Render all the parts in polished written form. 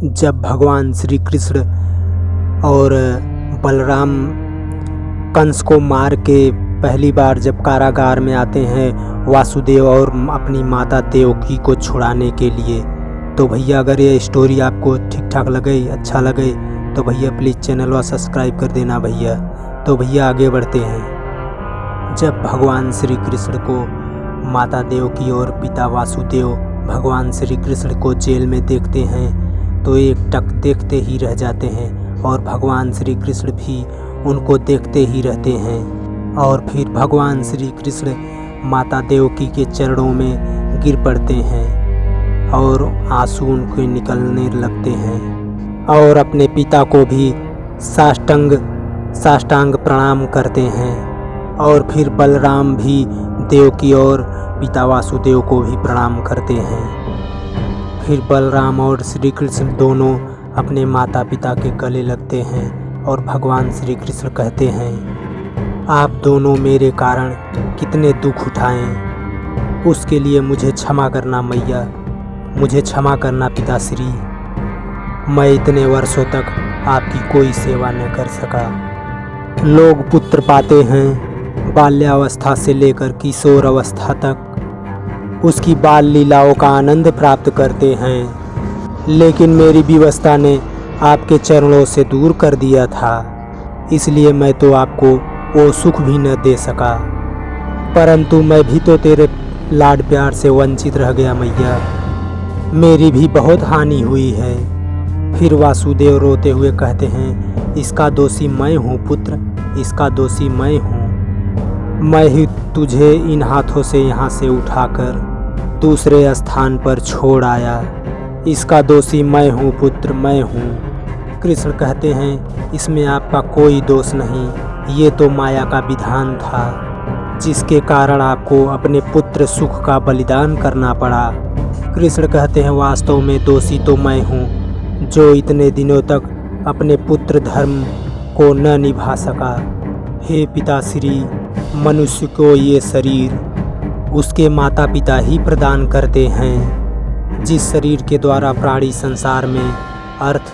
जब भगवान श्री कृष्ण और बलराम कंस को मार के पहली बार जब कारागार में आते हैं वासुदेव और अपनी माता देवकी को छुड़ाने के लिए, तो भैया अगर ये स्टोरी आपको ठीक ठाक लगे, अच्छा लगे, तो भैया प्लीज़ चैनल को सब्सक्राइब कर देना भैया। तो भैया आगे बढ़ते हैं। जब भगवान श्री कृष्ण को माता देवकी और पिता वासुदेव भगवान श्री कृष्ण को जेल में देखते हैं तो एक टक देखते ही रह जाते हैं और भगवान श्री कृष्ण भी उनको देखते ही रहते हैं। और फिर भगवान श्री कृष्ण माता देवकी के चरणों में गिर पड़ते हैं और आंसू उनके निकलने लगते हैं और अपने पिता को भी साष्टांग प्रणाम करते हैं। और फिर बलराम भी देवकी और पिता वासुदेव को भी प्रणाम करते हैं। फिर बलराम और श्री कृष्ण दोनों अपने माता पिता के गले लगते हैं और भगवान श्री कृष्ण कहते हैं, आप दोनों मेरे कारण कितने दुख उठाएं, उसके लिए मुझे क्षमा करना मैया, मुझे क्षमा करना पिताश्री। मैं इतने वर्षों तक आपकी कोई सेवा न कर सका। लोग पुत्र पाते हैं बाल्यावस्था से लेकर किशोर अवस्था तक, उसकी बाल लीलाओं का आनंद प्राप्त करते हैं, लेकिन मेरी विवशता ने आपके चरणों से दूर कर दिया था, इसलिए मैं तो आपको वो सुख भी न दे सका। परंतु मैं भी तो तेरे लाड प्यार से वंचित रह गया मैया, मेरी भी बहुत हानि हुई है। फिर वासुदेव रोते हुए कहते हैं, इसका दोषी मैं हूँ पुत्र, इसका दोषी मैं हूँ। मैं ही तुझे इन हाथों से यहाँ से उठाकर दूसरे स्थान पर छोड़ आया, इसका दोषी मैं हूँ पुत्र, मैं हूँ। कृष्ण कहते हैं, इसमें आपका कोई दोष नहीं, ये तो माया का विधान था जिसके कारण आपको अपने पुत्र सुख का बलिदान करना पड़ा। कृष्ण कहते हैं, वास्तव में दोषी तो मैं हूँ जो इतने दिनों तक अपने पुत्र धर्म को न निभा सका। हे पिताश्री, मनुष्य को ये शरीर उसके माता पिता ही प्रदान करते हैं। जिस शरीर के द्वारा प्राणी संसार में अर्थ,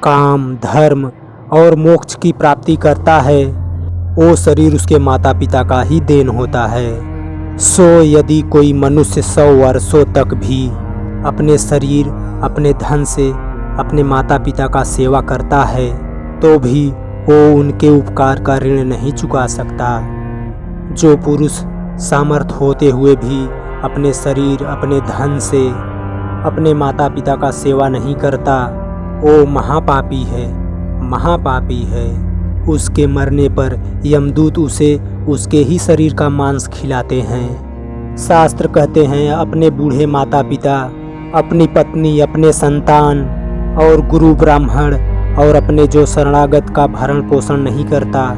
काम, धर्म और मोक्ष की प्राप्ति करता है, वो शरीर उसके माता पिता का ही देन होता है। सो यदि कोई मनुष्य 100 वर्षों तक भी अपने शरीर, अपने धन से अपने माता पिता का सेवा करता है तो भी वो उनके उपकार का ऋण नहीं चुका सकता। जो पुरुष सामर्थ्य होते हुए भी अपने शरीर, अपने धन से अपने माता पिता का सेवा नहीं करता, वो महापापी है, महापापी है। उसके मरने पर यमदूत उसे उसके ही शरीर का मांस खिलाते हैं। शास्त्र कहते हैं, अपने बूढ़े माता पिता, अपनी पत्नी, अपने संतान और गुरु ब्राह्मण और अपने जो शरणागत का भरण पोषण नहीं करता,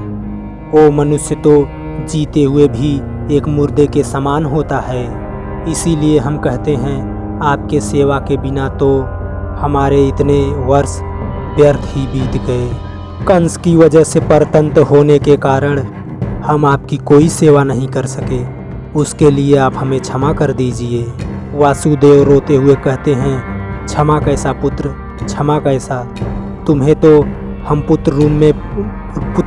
वो मनुष्य तो जीते हुए भी एक मुर्दे के समान होता है। इसीलिए हम कहते हैं, आपके सेवा के बिना तो हमारे इतने वर्ष व्यर्थ ही बीत गए। कंस की वजह से परतंत्र होने के कारण हम आपकी कोई सेवा नहीं कर सके, उसके लिए आप हमें क्षमा कर दीजिए। वासुदेव रोते हुए कहते हैं, क्षमा कैसा पुत्र, क्षमा कैसा, तुम्हें तो हम पुत्र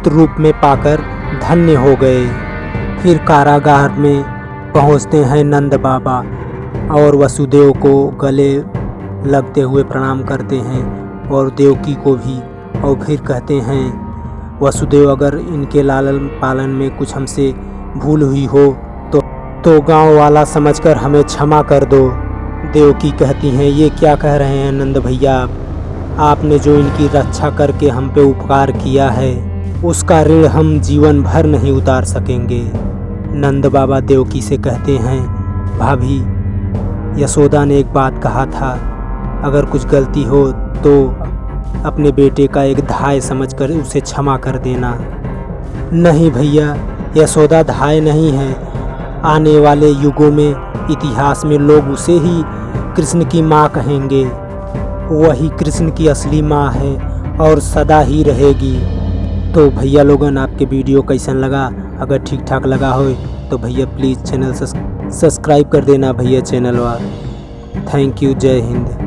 रूप में पाकर धन्य हो गए। फिर कारागार में पहुंचते हैं नंद बाबा और वसुदेव को गले लगते हुए प्रणाम करते हैं और देवकी को भी। और फिर कहते हैं, वसुदेव अगर इनके लालन पालन में कुछ हमसे भूल हुई हो तो गांव वाला समझकर हमें क्षमा कर दो। देवकी कहती हैं, ये क्या कह रहे हैं नंद भैया, आपने जो इनकी रक्षा करके हम पे उपकार किया है उसका ऋण हम जीवन भर नहीं उतार सकेंगे। नंद बाबा देवकी से कहते हैं, भाभी, यशोदा ने एक बात कहा था, अगर कुछ गलती हो तो अपने बेटे का एक धाय समझकर उसे क्षमा कर देना। नहीं भैया, यशोदा धाय नहीं है, आने वाले युगों में इतिहास में लोग उसे ही कृष्ण की माँ कहेंगे, वही कृष्ण की असली माँ है और सदा ही रहेगी। तो भैया लोगन, आपके वीडियो कैसन लगा? अगर ठीक ठाक लगा हो तो भैया प्लीज़ चैनल सब्सक्राइब कर देना भैया चैनल। थैंक यू, जय हिंद।